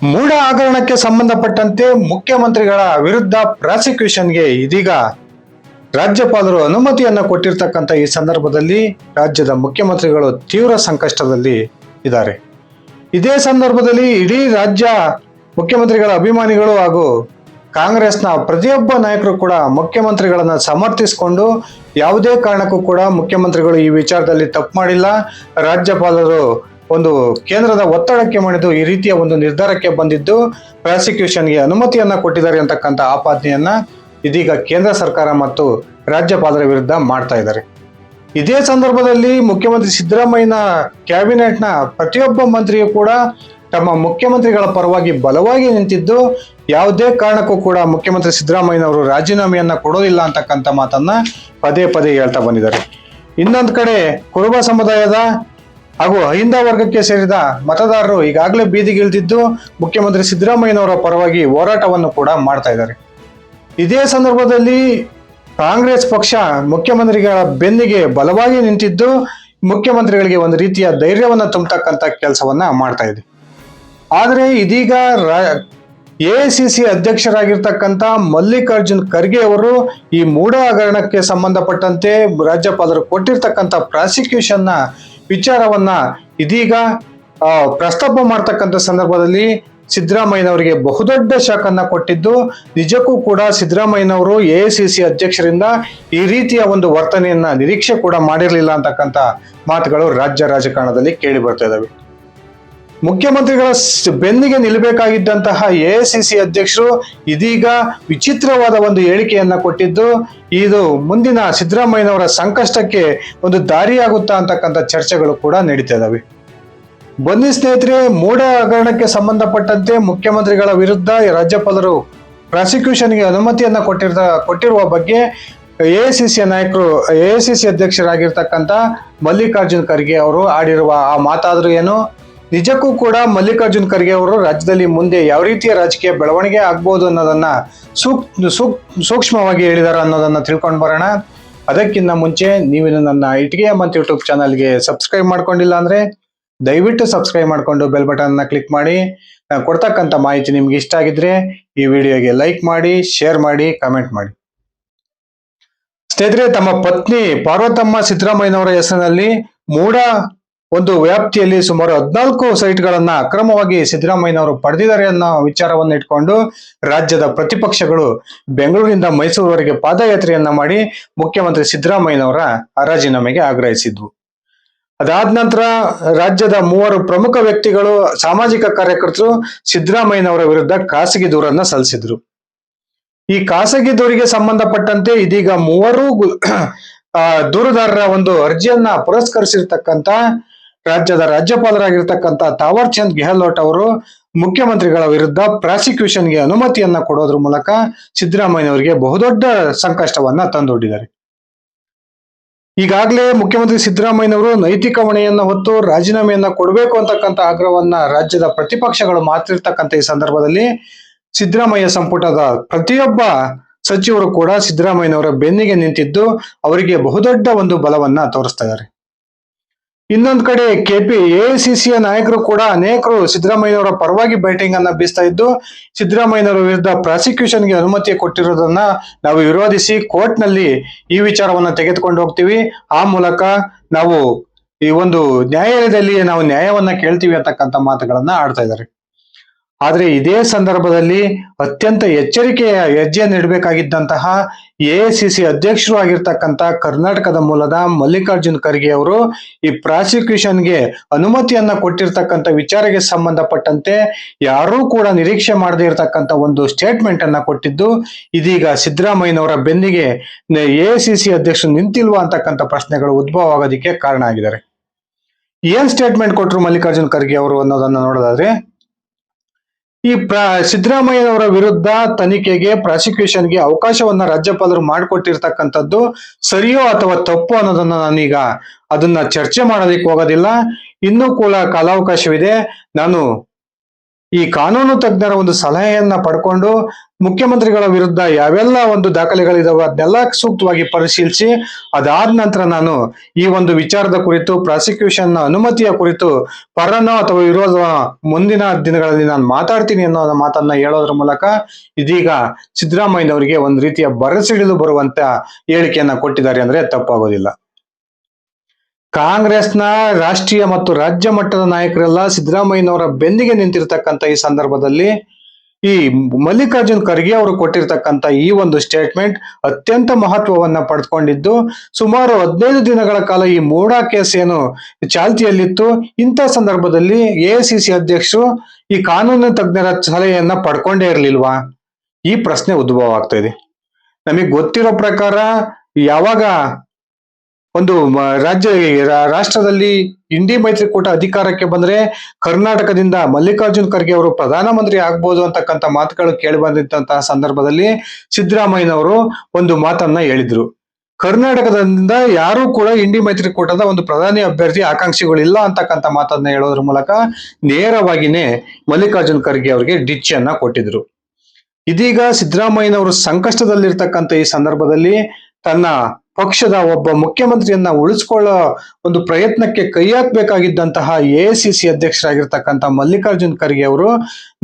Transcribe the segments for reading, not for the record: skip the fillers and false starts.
ಮೂಢ ಹಗರಣಕ್ಕೆ ಸಂಬಂಧಪಟ್ಟಂತೆ ಮುಖ್ಯಮಂತ್ರಿಗಳ ವಿರುದ್ಧ ಪ್ರಾಸಿಕ್ಯೂಷನ್ಗೆ ಇದೀಗ ರಾಜ್ಯಪಾಲರು ಅನುಮತಿಯನ್ನ ಕೊಟ್ಟಿರ್ತಕ್ಕಂಥ ಈ ಸಂದರ್ಭದಲ್ಲಿ ರಾಜ್ಯದ ಮುಖ್ಯಮಂತ್ರಿಗಳು ತೀವ್ರ ಸಂಕಷ್ಟದಲ್ಲಿ ಇದ್ದಾರೆ. ಇದೇ ಸಂದರ್ಭದಲ್ಲಿ ಇಡೀ ರಾಜ್ಯ ಮುಖ್ಯಮಂತ್ರಿಗಳ ಅಭಿಮಾನಿಗಳು ಹಾಗೂ ಕಾಂಗ್ರೆಸ್ನ ಪ್ರತಿಯೊಬ್ಬ ನಾಯಕರು ಕೂಡ ಮುಖ್ಯಮಂತ್ರಿಗಳನ್ನ ಸಮರ್ಥಿಸಿಕೊಂಡು ಯಾವುದೇ ಕಾರಣಕ್ಕೂ ಕೂಡ ಮುಖ್ಯಮಂತ್ರಿಗಳು ಈ ವಿಚಾರದಲ್ಲಿ ತಪ್ಪು ಮಾಡಿಲ್ಲ, ರಾಜ್ಯಪಾಲರು ಒಂದು ಕೇಂದ್ರದ ಒತ್ತಡಕ್ಕೆ ಮಣಿದು ಈ ರೀತಿಯ ಒಂದು ನಿರ್ಧಾರಕ್ಕೆ ಬಂದಿದ್ದು ಪ್ರಾಸಿಕ್ಯೂಷನ್ಗೆ ಅನುಮತಿಯನ್ನ ಕೊಟ್ಟಿದ್ದಾರೆ ಅಂತಕ್ಕಂಥ ಆಪಾದನೆಯನ್ನ ಇದೀಗ ಕೇಂದ್ರ ಸರ್ಕಾರ ಮತ್ತು ರಾಜ್ಯಪಾಲರ ವಿರುದ್ಧ ಮಾಡ್ತಾ ಇದ್ದಾರೆ. ಇದೇ ಸಂದರ್ಭದಲ್ಲಿ ಮುಖ್ಯಮಂತ್ರಿ ಸಿದ್ದರಾಮಯ್ಯನ ಕ್ಯಾಬಿನೆಟ್ನ ಪ್ರತಿಯೊಬ್ಬ ಮಂತ್ರಿಯೂ ಕೂಡ ತಮ್ಮ ಮುಖ್ಯಮಂತ್ರಿಗಳ ಪರವಾಗಿ ಬಲವಾಗಿ ನಿಂತಿದ್ದು ಯಾವುದೇ ಕಾರಣಕ್ಕೂ ಕೂಡ ಮುಖ್ಯಮಂತ್ರಿ ಸಿದ್ದರಾಮಯ್ಯನವರು ರಾಜೀನಾಮೆಯನ್ನ ಕೊಡೋದಿಲ್ಲ ಅಂತಕ್ಕಂಥ ಮಾತನ್ನ ಪದೇ ಪದೇ ಹೇಳ್ತಾ ಬಂದಿದ್ದಾರೆ. ಇನ್ನೊಂದು ಕಡೆ ಕುರುಬ ಸಮುದಾಯದ ಹಾಗೂ ಅಹಿಂದ ವರ್ಗಕ್ಕೆ ಸೇರಿದ ಮತದಾರರು ಈಗಾಗಲೇ ಬೀದಿಗಿಳಿದಿದ್ದು ಮುಖ್ಯಮಂತ್ರಿ ಸಿದ್ದರಾಮಯ್ಯನವರ ಪರವಾಗಿ ಹೋರಾಟವನ್ನು ಕೂಡ ಮಾಡ್ತಾ ಇದ್ದಾರೆ. ಇದೇ ಸಂದರ್ಭದಲ್ಲಿ ಕಾಂಗ್ರೆಸ್ ಪಕ್ಷ ಮುಖ್ಯಮಂತ್ರಿಗಳ ಬೆನ್ನಿಗೆ ಬಲವಾಗಿ ನಿಂತಿದ್ದು ಮುಖ್ಯಮಂತ್ರಿಗಳಿಗೆ ಒಂದು ರೀತಿಯ ಧೈರ್ಯವನ್ನ ತುಂಬತಕ್ಕಂಥ ಕೆಲಸವನ್ನ ಮಾಡ್ತಾ ಇದೆ. ಆದರೆ ಇದೀಗ ಎಐಸಿಸಿ ಅಧ್ಯಕ್ಷರಾಗಿರ್ತಕ್ಕಂಥ ಮಲ್ಲಿಕಾರ್ಜುನ್ ಖರ್ಗೆ ಅವರು ಈ ಮೂಢ ಹಗರಣಕ್ಕೆ ಸಂಬಂಧಪಟ್ಟಂತೆ ರಾಜ್ಯಪಾಲರು ಕೊಟ್ಟಿರ್ತಕ್ಕಂಥ ಪ್ರಾಸಿಕ್ಯೂಷನ್ನ ವಿಚಾರವನ್ನ ಇದೀಗ ಪ್ರಸ್ತಾಪ ಮಾಡ್ತಕ್ಕಂಥ ಸಂದರ್ಭದಲ್ಲಿ ಸಿದ್ದರಾಮಯ್ಯನವರಿಗೆ ಬಹುದೊಡ್ಡ ಶಾಕ್ ಅನ್ನ ಕೊಟ್ಟಿದ್ದು ನಿಜಕ್ಕೂ ಕೂಡ ಸಿದ್ದರಾಮಯ್ಯನವರು ಎಐಸಿಸಿ ಅಧ್ಯಕ್ಷರಿಂದ ಈ ರೀತಿಯ ಒಂದು ವರ್ತನೆಯನ್ನ ನಿರೀಕ್ಷೆ ಕೂಡ ಮಾಡಿರಲಿಲ್ಲ ಅಂತಕ್ಕಂಥ ಮಾತುಗಳು ರಾಜ್ಯ ರಾಜಕಾರಣದಲ್ಲಿ ಕೇಳಿ ಬರ್ತಾ ಇದಾವೆ. ಮುಖ್ಯಮಂತ್ರಿಗಳ ಬೆನ್ನಿಗೆ ನಿಲ್ಲಬೇಕಾಗಿದ್ದಂತಹ ಎಐಸಿಸಿ ಅಧ್ಯಕ್ಷರು ಇದೀಗ ವಿಚಿತ್ರವಾದ ಒಂದು ಹೇಳಿಕೆಯನ್ನ ಕೊಟ್ಟಿದ್ದು ಇದು ಮುಂದಿನ ಸಿದ್ದರಾಮಯ್ಯನವರ ಸಂಕಷ್ಟಕ್ಕೆ ಒಂದು ದಾರಿಯಾಗುತ್ತಾ ಅಂತಕ್ಕಂಥ ಚರ್ಚೆಗಳು ಕೂಡ ನಡೀತಾ ಇದಾವೆ. ಬನ್ನಿ ಸ್ನೇಹಿತರೆ, ಮೂಢ ಹಗರಣಕ್ಕೆ ಸಂಬಂಧಪಟ್ಟಂತೆ ಮುಖ್ಯಮಂತ್ರಿಗಳ ವಿರುದ್ಧ ರಾಜ್ಯಪಾಲರು ಪ್ರಾಸಿಕ್ಯೂಷನ್ಗೆ ಅನುಮತಿಯನ್ನ ಕೊಟ್ಟಿರುವ ಬಗ್ಗೆ ಎಐಸಿಸಿ ನಾಯಕರು ಎಐಸಿಸಿ ಅಧ್ಯಕ್ಷರಾಗಿರ್ತಕ್ಕಂಥ ಮಲ್ಲಿಕಾರ್ಜುನ್ ಖರ್ಗೆ ಅವರು ಆಡಿರುವ ಆ ಮಾತಾದ್ರೂ ಏನು, ನಿಜಕ್ಕೂ ಕೂಡ ಮಲ್ಲಿಕಾರ್ಜುನ್ ಖರ್ಗೆ ಅವರು ರಾಜ್ಯದಲ್ಲಿ ಮುಂದೆ ಯಾವ ರೀತಿಯ ರಾಜಕೀಯ ಬೆಳವಣಿಗೆ ಆಗ್ಬೋದು ಅನ್ನೋದನ್ನ ಸೂಕ್ಷ್ಮವಾಗಿ ಹೇಳಿದಾರ ಅನ್ನೋದನ್ನ ತಿಳ್ಕೊಂಡು ಬರೋಣ. ಅದಕ್ಕಿಂತ ಮುಂಚೆ ನೀವಿನ್ನು ನನ್ನ ಇಟಿಗೆ ಮಂತ್ ಯೂಟ್ಯೂಬ್ ಚಾನಲ್ಗೆ ಸಬ್ಸ್ಕ್ರೈಬ್ ಮಾಡ್ಕೊಂಡಿಲ್ಲ ಅಂದ್ರೆ ದಯವಿಟ್ಟು ಸಬ್ಸ್ಕ್ರೈಬ್ ಮಾಡಿಕೊಂಡು ಬೆಲ್ ಬಟನ್ ಅನ್ನ ಕ್ಲಿಕ್ ಮಾಡಿ. ನಾನು ಕೊಡ್ತಕ್ಕಂಥ ಮಾಹಿತಿ ನಿಮ್ಗೆ ಇಷ್ಟ ಆಗಿದ್ರೆ ಈ ವಿಡಿಯೋಗೆ ಲೈಕ್ ಮಾಡಿ, ಶೇರ್ ಮಾಡಿ, ಕಮೆಂಟ್ ಮಾಡಿ. ಸ್ನೇಹಿತರೆ, ತಮ್ಮ ಪತ್ನಿ ಪಾರ್ವತಮ್ಮ ಸಿದ್ದರಾಮಯ್ಯನವರ ಹೆಸರಿನಲ್ಲಿ ಮೂಢ ಒಂದು ವ್ಯಾಪ್ತಿಯಲ್ಲಿ ಸುಮಾರು 14 ಸೈಟ್ಗಳನ್ನ ಅಕ್ರಮವಾಗಿ ಸಿದ್ದರಾಮಯ್ಯನವರು ಪಡೆದಿದ್ದಾರೆ ಅನ್ನೋ ವಿಚಾರವನ್ನು ಇಟ್ಕೊಂಡು ರಾಜ್ಯದ ಪ್ರತಿಪಕ್ಷಗಳು ಬೆಂಗಳೂರಿನಿಂದ ಮೈಸೂರುವರೆಗೆ ಪಾದಯಾತ್ರೆಯನ್ನ ಮಾಡಿ ಮುಖ್ಯಮಂತ್ರಿ ಸಿದ್ದರಾಮಯ್ಯನವರ ರಾಜೀನಾಮೆಗೆ ಆಗ್ರಹಿಸಿದ್ವು. ಅದಾದ ನಂತರ ರಾಜ್ಯದ 3 ಪ್ರಮುಖ ವ್ಯಕ್ತಿಗಳು, ಸಾಮಾಜಿಕ ಕಾರ್ಯಕರ್ತರು ಸಿದ್ದರಾಮಯ್ಯನವರ ವಿರುದ್ಧ ಖಾಸಗಿ ದೂರನ್ನ ಸಲ್ಲಿಸಿದ್ರು. ಈ ಖಾಸಗಿ ದೂರಿಗೆ ಸಂಬಂಧಪಟ್ಟಂತೆ ಇದೀಗ 3 ದೂರುದಾರರ ಒಂದು ಅರ್ಜಿಯನ್ನ ಪುರಸ್ಕರಿಸಿರ್ತಕ್ಕಂಥ ರಾಜ್ಯದ ರಾಜ್ಯಪಾಲರಾಗಿರ್ತಕ್ಕಂಥ ತಾವರ್ ಚಂದ್ ಗೆಹ್ಲೋಟ್ ಅವರು ಮುಖ್ಯಮಂತ್ರಿಗಳ ವಿರುದ್ಧ ಪ್ರಾಸಿಕ್ಯೂಷನ್ಗೆ ಅನುಮತಿಯನ್ನ ಕೊಡೋದ್ರ ಮೂಲಕ ಸಿದ್ದರಾಮಯ್ಯನವರಿಗೆ ಬಹುದೊಡ್ಡ ಸಂಕಷ್ಟವನ್ನ ತಂದೊಡ್ಡಿದ್ದಾರೆ. ಈಗಾಗಲೇ ಮುಖ್ಯಮಂತ್ರಿ ಸಿದ್ದರಾಮಯ್ಯನವರು ನೈತಿಕ ಹೊಣೆಯನ್ನ ಹೊತ್ತು ರಾಜೀನಾಮೆಯನ್ನ ಕೊಡಬೇಕು ಅಂತಕ್ಕಂಥ ಆಗ್ರಹವನ್ನ ರಾಜ್ಯದ ಪ್ರತಿಪಕ್ಷಗಳು ಮಾಡ್ತಿರ್ತಕ್ಕಂಥ ಈ ಸಂದರ್ಭದಲ್ಲಿ ಸಿದ್ದರಾಮಯ್ಯ ಸಂಪುಟದ ಪ್ರತಿಯೊಬ್ಬ ಸಚಿವರು ಕೂಡ ಸಿದ್ದರಾಮಯ್ಯನವರ ಬೆನ್ನಿಗೆ ನಿಂತಿದ್ದು ಅವರಿಗೆ ಬಹುದೊಡ್ಡ ಒಂದು ಬಲವನ್ನ ತೋರಿಸ್ತಾ ಇದ್ದಾರೆ. ಇನ್ನೊಂದು ಕಡೆ ಎಐಸಿಸಿಯ ನಾಯಕರು ಕೂಡ ಅನೇಕರು ಸಿದ್ದರಾಮಯ್ಯನವರ ಪರವಾಗಿ ಬ್ಯಾಟಿಂಗ್ ಅನ್ನ ಬೀಸ್ತಾ ಇದ್ದು ಸಿದ್ದರಾಮಯ್ಯನವರ ವಿರುದ್ಧ ಪ್ರಾಸಿಕ್ಯೂಷನ್ಗೆ ಅನುಮತಿ ಕೊಟ್ಟಿರೋದನ್ನ ನಾವು ವಿರೋಧಿಸಿ ಕೋರ್ಟ್ ನಲ್ಲಿ ಈ ವಿಚಾರವನ್ನ ತೆಗೆದುಕೊಂಡು ಹೋಗ್ತೀವಿ, ಆ ಮೂಲಕ ನಾವು ಈ ಒಂದು ನ್ಯಾಯಾಲಯದಲ್ಲಿ ನಾವು ನ್ಯಾಯವನ್ನ ಕೇಳ್ತೀವಿ ಅಂತಕ್ಕಂಥ ಮಾತುಗಳನ್ನ ಆಡ್ತಾ ಇದ್ದಾರೆ. ಆದ್ರೆ ಇದೇ ಸಂದರ್ಭದಲ್ಲಿ ಅತ್ಯಂತ ಎಚ್ಚರಿಕೆಯ ಹೆಜ್ಜೆಯನ್ನು ಇಡಬೇಕಾಗಿದ್ದಂತಹ ಎಐಸಿಸಿ ಅಧ್ಯಕ್ಷರು ಆಗಿರ್ತಕ್ಕಂಥ ಕರ್ನಾಟಕದ ಮೂಲದ ಮಲ್ಲಿಕಾರ್ಜುನ್ ಖರ್ಗೆ ಅವರು ಈ ಪ್ರಾಸಿಕ್ಯೂಷನ್ಗೆ ಅನುಮತಿಯನ್ನ ಕೊಟ್ಟಿರ್ತಕ್ಕಂಥ ವಿಚಾರಕ್ಕೆ ಸಂಬಂಧಪಟ್ಟಂತೆ ಯಾರೂ ಕೂಡ ನಿರೀಕ್ಷೆ ಮಾಡದೇ ಇರತಕ್ಕಂಥ ಒಂದು ಸ್ಟೇಟ್ಮೆಂಟ್ ಅನ್ನ ಕೊಟ್ಟಿದ್ದು ಇದೀಗ ಸಿದ್ದರಾಮಯ್ಯನವರ ಬೆನ್ನಿಗೆ ಎಐಸಿಸಿ ಅಧ್ಯಕ್ಷರು ನಿಂತಿಲ್ವಾ ಅಂತಕ್ಕಂಥ ಪ್ರಶ್ನೆಗಳು ಉದ್ಭವ ಆಗೋದಕ್ಕೆ ಕಾರಣ ಆಗಿದ್ದಾರೆ. ಏನ್ ಸ್ಟೇಟ್ಮೆಂಟ್ ಕೊಟ್ಟರು ಮಲ್ಲಿಕಾರ್ಜುನ್ ಖರ್ಗೆ ಅವರು ಅನ್ನೋದನ್ನ ನೋಡೋದಾದ್ರೆ, ಈ ಸಿದ್ದರಾಮಯ್ಯನವರ ವಿರುದ್ಧ ತನಿಖೆಗೆ ಪ್ರಾಸಿಕ್ಯೂಷನ್ಗೆ ಅವಕಾಶವನ್ನ ರಾಜ್ಯಪಾಲರು ಮಾಡಿಕೊಟ್ಟಿರ್ತಕ್ಕಂಥದ್ದು ಸರಿಯೋ ಅಥವಾ ತಪ್ಪು ಅನ್ನೋದನ್ನ ನಾನೀಗ ಅದನ್ನ ಚರ್ಚೆ ಮಾಡೋದಕ್ಕೆ ಹೋಗೋದಿಲ್ಲ. ಇನ್ನೂ ಕೂಡ ಕಾಲಾವಕಾಶವಿದೆ. ನಾನು ಈ ಕಾನೂನು ತಜ್ಞರ ಒಂದು ಸಲಹೆಯನ್ನ ಪಡ್ಕೊಂಡು ಮುಖ್ಯಮಂತ್ರಿಗಳ ವಿರುದ್ಧ ಯಾವೆಲ್ಲ ಒಂದು ದಾಖಲೆಗಳಿದಾವೆ ಅದನ್ನೆಲ್ಲ ಸೂಕ್ತವಾಗಿ ಪರಿಶೀಲಿಸಿ ಅದಾದ ನಂತರ ನಾನು ಈ ಒಂದು ವಿಚಾರದ ಕುರಿತು ಪ್ರಾಸಿಕ್ಯೂಷನ್ ಅನುಮತಿಯ ಕುರಿತು ಪರನೋ ಅಥವಾ ವಿರೋಧ ಮುಂದಿನ ದಿನಗಳಲ್ಲಿ ನಾನು ಮಾತಾಡ್ತೀನಿ ಅನ್ನೋ ಮಾತನ್ನ ಹೇಳೋದ್ರ ಮೂಲಕ ಇದೀಗ ಸಿದ್ದರಾಮಯ್ಯನವರಿಗೆ ಒಂದು ರೀತಿಯ ಬರಸಿಡಿದು ಬರುವಂತ ಹೇಳಿಕೆಯನ್ನ ಕೊಟ್ಟಿದ್ದಾರೆ ಅಂದ್ರೆ ತಪ್ಪಾಗೋದಿಲ್ಲ. ಕಾಂಗ್ರೆಸ್ನ ರಾಷ್ಟ್ರೀಯ ಮತ್ತು ರಾಜ್ಯ ಮಟ್ಟದ ನಾಯಕರೆಲ್ಲ ಸಿದ್ದರಾಮಯ್ಯನವರ ಬೆನ್ನಿಗೆ ನಿಂತಿರ್ತಕ್ಕಂಥ ಈ ಸಂದರ್ಭದಲ್ಲಿ ಈ ಮಲ್ಲಿಕಾರ್ಜುನ್ ಖರ್ಗೆ ಅವರು ಕೊಟ್ಟಿರ್ತಕ್ಕಂಥ ಈ ಒಂದು ಸ್ಟೇಟ್ಮೆಂಟ್ ಅತ್ಯಂತ ಮಹತ್ವವನ್ನ ಪಡೆದುಕೊಂಡಿದ್ದು, ಸುಮಾರು 15 ದಿನಗಳ ಕಾಲ ಈ ಮೂಡಾ ಕೇಸ್ ಏನು ಚಾಲ್ತಿಯಲ್ಲಿತ್ತು. ಇಂಥ ಸಂದರ್ಭದಲ್ಲಿ ಎಐಸಿಸಿ ಅಧ್ಯಕ್ಷರು ಈ ಕಾನೂನು ತಜ್ಞರ ಸಲಹೆಯನ್ನ ಪಡ್ಕೊಂಡೇ ಇರಲಿಲ್ವಾ? ಈ ಪ್ರಶ್ನೆ ಉದ್ಭವ ಆಗ್ತಾ ಇದೆ. ನಮಗೆ ಗೊತ್ತಿರೋ ಪ್ರಕಾರ ಯಾವಾಗ ಒಂದು ರಾಷ್ಟ್ರದಲ್ಲಿ ಇಂಡಿ ಮೈತ್ರಿಕೂಟ ಅಧಿಕಾರಕ್ಕೆ ಬಂದ್ರೆ ಕರ್ನಾಟಕದಿಂದ ಮಲ್ಲಿಕಾರ್ಜುನ್ ಖರ್ಗೆ ಅವರು ಪ್ರಧಾನಮಂತ್ರಿ ಆಗ್ಬೋದು ಅಂತಕ್ಕಂಥ ಮಾತುಗಳು ಕೇಳಿ ಬಂದಿದ್ದಂತಹ ಸಂದರ್ಭದಲ್ಲಿ ಸಿದ್ದರಾಮಯ್ಯನವರು ಒಂದು ಮಾತನ್ನ ಹೇಳಿದ್ರು. ಕರ್ನಾಟಕದಿಂದ ಯಾರು ಕೂಡ ಇಂಡಿ ಮೈತ್ರಿಕೂಟದ ಒಂದು ಪ್ರಧಾನಿ ಅಭ್ಯರ್ಥಿ ಆಕಾಂಕ್ಷಿಗಳಿಲ್ಲ ಅಂತಕ್ಕಂಥ ಮಾತನ್ನ ಹೇಳೋದ್ರ ಮೂಲಕ ನೇರವಾಗಿನೇ ಮಲ್ಲಿಕಾರ್ಜುನ್ ಖರ್ಗೆ ಅವರಿಗೆ ಡಿಚ್ ಅನ್ನ ಕೊಟ್ಟಿದ್ರು. ಇದೀಗ ಸಿದ್ದರಾಮಯ್ಯನವರು ಸಂಕಷ್ಟದಲ್ಲಿರ್ತಕ್ಕಂಥ ಈ ಸಂದರ್ಭದಲ್ಲಿ ತನ್ನ ಪಕ್ಷದ ಒಬ್ಬ ಮುಖ್ಯಮಂತ್ರಿಯನ್ನ ಉಳಿಸ್ಕೊಳ್ಳೋ ಒಂದು ಪ್ರಯತ್ನಕ್ಕೆ ಕೈ ಹಾಕ್ಬೇಕಾಗಿದ್ದಂತಹ ಎಐಸಿಸಿ ಅಧ್ಯಕ್ಷರಾಗಿರ್ತಕ್ಕಂಥ ಮಲ್ಲಿಕಾರ್ಜುನ್ ಖರ್ಗೆ ಅವರು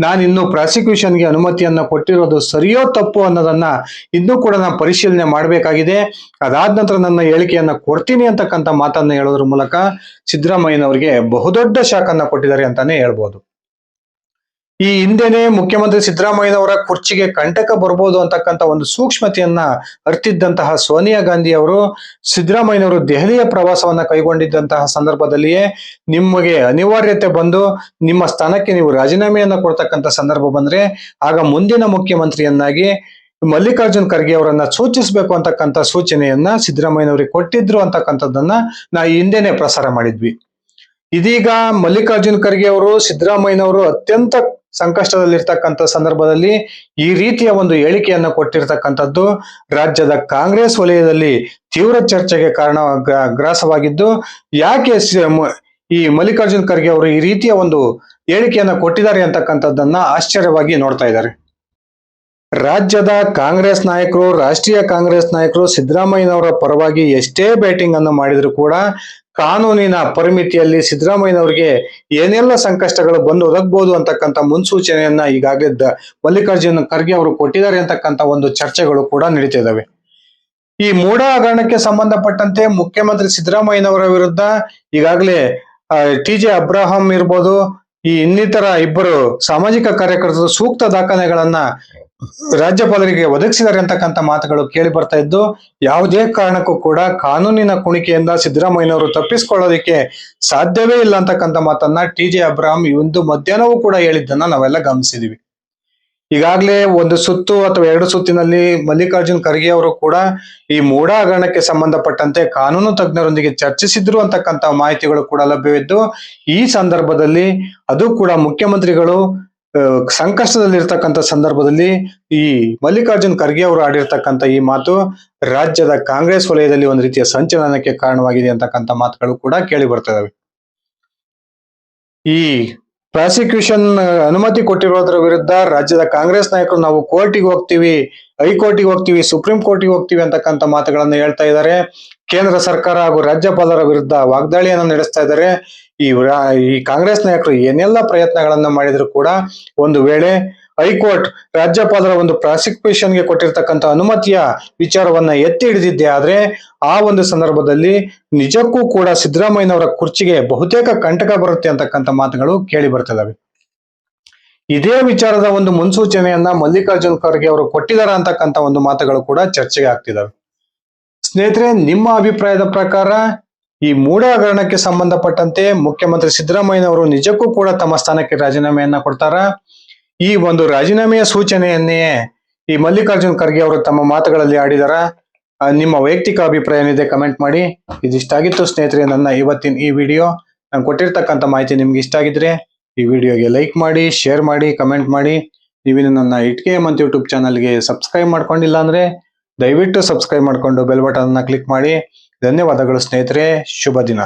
ನಾನಿನ್ನು ಪ್ರಾಸಿಕ್ಯೂಷನ್ಗೆ ಅನುಮತಿಯನ್ನ ಕೊಟ್ಟಿರೋದು ಸರಿಯೋ ತಪ್ಪು ಅನ್ನೋದನ್ನ ಇನ್ನೂ ಕೂಡ ನಾನು ಪರಿಶೀಲನೆ ಮಾಡಬೇಕಾಗಿದೆ, ಅದಾದ ನಂತರ ನನ್ನ ಹೇಳಿಕೆಯನ್ನ ಕೊಡ್ತೀನಿ ಅಂತಕ್ಕಂಥ ಮಾತನ್ನ ಹೇಳೋದ್ರ ಮೂಲಕ ಸಿದ್ದರಾಮಯ್ಯನವರಿಗೆ ಬಹುದೊಡ್ಡ ಶಾಕ್ ಅನ್ನ ಕೊಟ್ಟಿದ್ದಾರೆ ಅಂತಾನೆ ಹೇಳ್ಬೋದು. ಈ ಹಿಂದೆನೆ ಮುಖ್ಯಮಂತ್ರಿ ಸಿದ್ದರಾಮಯ್ಯನವರ ಕುರ್ಚಿಗೆ ಕಂಟಕ ಬರ್ಬೋದು ಅಂತಕ್ಕಂಥ ಒಂದು ಸೂಕ್ಷ್ಮತೆಯನ್ನ ಅರ್ತಿದ್ದಂತಹ ಸೋನಿಯಾ ಗಾಂಧಿ ಅವರು ಸಿದ್ದರಾಮಯ್ಯನವರು ದೆಹಲಿಯ ಪ್ರವಾಸವನ್ನ ಕೈಗೊಂಡಿದ್ದಂತಹ ಸಂದರ್ಭದಲ್ಲಿಯೇ ನಿಮಗೆ ಅನಿವಾರ್ಯತೆ ಬಂದು ನಿಮ್ಮ ಸ್ಥಾನಕ್ಕೆ ನೀವು ರಾಜೀನಾಮೆಯನ್ನ ಕೊಡ್ತಕ್ಕಂಥ ಸಂದರ್ಭ ಬಂದ್ರೆ ಆಗ ಮುಂದಿನ ಮುಖ್ಯಮಂತ್ರಿಯನ್ನಾಗಿ ಮಲ್ಲಿಕಾರ್ಜುನ್ ಖರ್ಗೆ ಅವರನ್ನ ಸೂಚಿಸಬೇಕು ಅಂತಕ್ಕಂಥ ಸೂಚನೆಯನ್ನ ಸಿದ್ದರಾಮಯ್ಯನವರಿಗೆ ಕೊಟ್ಟಿದ್ರು ಅಂತಕ್ಕಂಥದ್ದನ್ನ ನಾವು ಹಿಂದೆನೆ ಪ್ರಸಾರ ಮಾಡಿದ್ವಿ. ಇದೀಗ ಮಲ್ಲಿಕಾರ್ಜುನ್ ಖರ್ಗೆ ಅವರು ಸಿದ್ದರಾಮಯ್ಯನವರು ಅತ್ಯಂತ ಸಂಕಷ್ಟದಲ್ಲಿರ್ತಕ್ಕಂಥ ಸಂದರ್ಭದಲ್ಲಿ ಈ ರೀತಿಯ ಒಂದು ಹೇಳಿಕೆಯನ್ನ ಕೊಟ್ಟಿರ್ತಕ್ಕಂಥದ್ದು ರಾಜ್ಯದ ಕಾಂಗ್ರೆಸ್ ವಲಯದಲ್ಲಿ ತೀವ್ರ ಚರ್ಚೆಗೆ ಗ್ರಾಸವಾಗಿದ್ದು, ಯಾಕೆ ಈ ಮಲ್ಲಿಕಾರ್ಜುನ್ ಖರ್ಗೆ ಅವರು ಈ ರೀತಿಯ ಒಂದು ಹೇಳಿಕೆಯನ್ನ ಕೊಟ್ಟಿದ್ದಾರೆ ಅಂತಕ್ಕಂಥದ್ದನ್ನ ಆಶ್ಚರ್ಯವಾಗಿ ನೋಡ್ತಾ ಇದ್ದಾರೆ. ರಾಜ್ಯದ ಕಾಂಗ್ರೆಸ್ ನಾಯಕರು, ರಾಷ್ಟ್ರೀಯ ಕಾಂಗ್ರೆಸ್ ನಾಯಕರು ಸಿದ್ದರಾಮಯ್ಯನವರ ಪರವಾಗಿ ಎಷ್ಟೇ ಬ್ಯಾಟಿಂಗ್ ಅನ್ನು ಮಾಡಿದ್ರು ಕೂಡ ಕಾನೂನಿನ ಪರಿಮಿತಿಯಲ್ಲಿ ಸಿದ್ದರಾಮಯ್ಯನವರಿಗೆ ಏನೆಲ್ಲ ಸಂಕಷ್ಟಗಳು ಬಂದು ಒದಗಬಹುದು ಅಂತಕ್ಕಂಥ ಮುನ್ಸೂಚನೆಯನ್ನ ಈಗಾಗಲೇ ಮಲ್ಲಿಕಾರ್ಜುನ್ ಖರ್ಗೆ ಅವರು ಕೊಟ್ಟಿದ್ದಾರೆ ಅಂತಕ್ಕಂಥ ಒಂದು ಚರ್ಚೆಗಳು ಕೂಡ ನಡೀತಿದ್ದಾವೆ. ಈ ಮೂಡಾ ಹಗರಣಕ್ಕೆ ಸಂಬಂಧಪಟ್ಟಂತೆ ಮುಖ್ಯಮಂತ್ರಿ ಸಿದ್ದರಾಮಯ್ಯನವರ ವಿರುದ್ಧ ಈಗಾಗಲೇ ಟಿ.ಜೆ. ಅಬ್ರಹಾಂ ಇರ್ಬೋದು, ಈ ಇನ್ನಿತರ ಇಬ್ಬರು ಸಾಮಾಜಿಕ ಕಾರ್ಯಕರ್ತರು ಸೂಕ್ತ ದಾಖಲೆಗಳನ್ನ ರಾಜ್ಯಪಾಲರಿಗೆ ಒದಗಿಸಿದ್ದಾರೆ ಅಂತಕ್ಕಂಥ ಮಾತುಗಳು ಕೇಳಿ ಬರ್ತಾ ಇದ್ದು, ಯಾವುದೇ ಕಾರಣಕ್ಕೂ ಕೂಡ ಕಾನೂನಿನ ಕುಣಿಕೆಯಿಂದ ಸಿದ್ದರಾಮಯ್ಯನವರು ತಪ್ಪಿಸ್ಕೊಳ್ಳೋದಿಕ್ಕೆ ಸಾಧ್ಯವೇ ಇಲ್ಲ ಅಂತಕ್ಕಂಥ ಮಾತನ್ನ ಟಿ.ಜೆ. ಅಬ್ರಹಾಂ ಇಂದು ಮಧ್ಯಾಹ್ನವೂ ಕೂಡ ಹೇಳಿದ್ದನ್ನ ನಾವೆಲ್ಲ ಗಮನಿಸಿದೀವಿ. ಈಗಾಗಲೇ ಒಂದು ಸುತ್ತು ಅಥವಾ 2 ಸುತ್ತಿನಲ್ಲಿ ಮಲ್ಲಿಕಾರ್ಜುನ್ ಖರ್ಗೆ ಅವರು ಕೂಡ ಈ ಮೂಡಾ ಹಗರಣಕ್ಕೆ ಸಂಬಂಧಪಟ್ಟಂತೆ ಕಾನೂನು ತಜ್ಞರೊಂದಿಗೆ ಚರ್ಚಿಸಿದ್ರು ಅಂತಕ್ಕಂಥ ಮಾಹಿತಿಗಳು ಕೂಡ ಲಭ್ಯವಿದ್ದು, ಈ ಸಂದರ್ಭದಲ್ಲಿ ಅದು ಕೂಡ ಮುಖ್ಯಮಂತ್ರಿಗಳು ಸಂಕಷ್ಟದಲ್ಲಿರ್ತಕ್ಕಂಥ ಸಂದರ್ಭದಲ್ಲಿ ಈ ಮಲ್ಲಿಕಾರ್ಜುನ್ ಖರ್ಗೆ ಅವರು ಆಡಿರ್ತಕ್ಕಂಥ ಈ ಮಾತು ರಾಜ್ಯದ ಕಾಂಗ್ರೆಸ್ ವಲಯದಲ್ಲಿ ಒಂದು ರೀತಿಯ ಸಂಚಲನಕ್ಕೆ ಕಾರಣವಾಗಿದೆ ಅಂತಕ್ಕಂಥ ಮಾತುಗಳು ಕೂಡ ಕೇಳಿ ಬರ್ತವೆ. ಈ ಪ್ರಾಸಿಕ್ಯೂಷನ್ ಅನುಮತಿ ಕೊಟ್ಟಿರೋದ್ರ ವಿರುದ್ಧ ರಾಜ್ಯದ ಕಾಂಗ್ರೆಸ್ ನಾಯಕರು ನಾವು ಕೋರ್ಟಿಗೆ ಹೋಗ್ತೀವಿ, ಹೈಕೋರ್ಟಿಗೆ ಹೋಗ್ತೀವಿ, ಸುಪ್ರೀಂ ಕೋರ್ಟಿಗೆ ಹೋಗ್ತೀವಿ ಅಂತಕ್ಕಂಥ ಮಾತುಗಳನ್ನ ಹೇಳ್ತಾ ಇದ್ದಾರೆ. ಕೇಂದ್ರ ಸರ್ಕಾರ ಹಾಗೂ ರಾಜ್ಯಪಾಲರ ವಿರುದ್ಧ ವಾಗ್ದಾಳಿಯನ್ನ ನಡೆಸ್ತಾ ಇದ್ದಾರೆ. ಈ ಕಾಂಗ್ರೆಸ್ ನಾಯಕರು ಏನೆಲ್ಲ ಪ್ರಯತ್ನಗಳನ್ನ ಮಾಡಿದ್ರು ಕೂಡ ಒಂದು ವೇಳೆ ಹೈಕೋರ್ಟ್ ರಾಜ್ಯಪಾಲರ ಒಂದು ಪ್ರಾಸಿಕ್ಯೂಷನ್ಗೆ ಕೊಟ್ಟಿರ್ತಕ್ಕಂಥ ಅನುಮತಿಯ ವಿಚಾರವನ್ನ ಎತ್ತಿ ಹಿಡಿದಿದ್ದೆ ಆದ್ರೆ ಆ ಒಂದು ಸಂದರ್ಭದಲ್ಲಿ ನಿಜಕ್ಕೂ ಕೂಡ ಸಿದ್ದರಾಮಯ್ಯನವರ ಕುರ್ಚಿಗೆ ಬಹುತೇಕ ಕಂಟಕ ಬರುತ್ತೆ ಅಂತಕ್ಕಂಥ ಮಾತುಗಳು ಕೇಳಿ ಬರ್ತದವೆ. ಇದೇ ವಿಚಾರದ ಒಂದು ಮುನ್ಸೂಚನೆಯನ್ನ ಮಲ್ಲಿಕಾರ್ಜುನ್ ಖರ್ಗೆ ಅವರು ಕೊಟ್ಟಿದ್ದಾರೆ ಅಂತಕ್ಕಂಥ ಒಂದು ಮಾತುಗಳು ಕೂಡ ಚರ್ಚೆಗೆ ಆಗ್ತಿದಾವೆ. ಸ್ನೇಹಿತರೆ, ನಿಮ್ಮ ಅಭಿಪ್ರಾಯದ ಪ್ರಕಾರ ಈ ಮೂಡಾ ಹಗರಣಕ್ಕೆ ಸಂಬಂಧಪಟ್ಟಂತೆ ಮುಖ್ಯಮಂತ್ರಿ ಸಿದ್ದರಾಮಯ್ಯನವರು ನಿಜಕ್ಕೂ ಕೂಡ ತಮ್ಮ ಸ್ಥಾನಕ್ಕೆ ರಾಜೀನಾಮೆಯನ್ನ ಕೊಡ್ತಾರ? ಈ ಒಂದು ರಾಜೀನಾಮೆಯ ಸೂಚನೆಯನ್ನೇ ಈ ಮಲ್ಲಿಕಾರ್ಜುನ್ ಖರ್ಗೆ ಅವರು ತಮ್ಮ ಮಾತುಗಳಲ್ಲಿ ಆಡಿದಾರ? ನಿಮ್ಮ ವೈಯಕ್ತಿಕ ಅಭಿಪ್ರಾಯ ಏನಿದೆ ಕಮೆಂಟ್ ಮಾಡಿ. ಇದಿಷ್ಟಾಗಿತ್ತು ಸ್ನೇಹಿತರೆ ನನ್ನ ಇವತ್ತಿನ ಈ ವಿಡಿಯೋ. ನಾನು ಕೊಟ್ಟಿರ್ತಕ್ಕಂಥ ಮಾಹಿತಿ ನಿಮ್ಗೆ ಇಷ್ಟ ಆಗಿದ್ರೆ ಈ ವಿಡಿಯೋಗೆ ಲೈಕ್ ಮಾಡಿ, ಶೇರ್ ಮಾಡಿ, ಕಮೆಂಟ್ ಮಾಡಿ. ನೀವಿನ್ನು ನನ್ನ ಇಟ್ಕೆ ಹೇಮಂತ್ ಯೂಟ್ಯೂಬ್ ಚಾನಲ್ಗೆ ಸಬ್ಸ್ಕ್ರೈಬ್ ಮಾಡ್ಕೊಂಡಿಲ್ಲ ಅಂದ್ರೆ ದಯವಿಟ್ಟು ಸಬ್ಸ್ಕ್ರೈಬ್ ಮಾಡ್ಕೊಂಡು ಬೆಲ್ ಬಟನ್ ಅನ್ನ ಕ್ಲಿಕ್ ಮಾಡಿ. ಧನ್ಯವಾದಗಳು ಸ್ನೇಹಿತರೆ, ಶುಭ ದಿನ.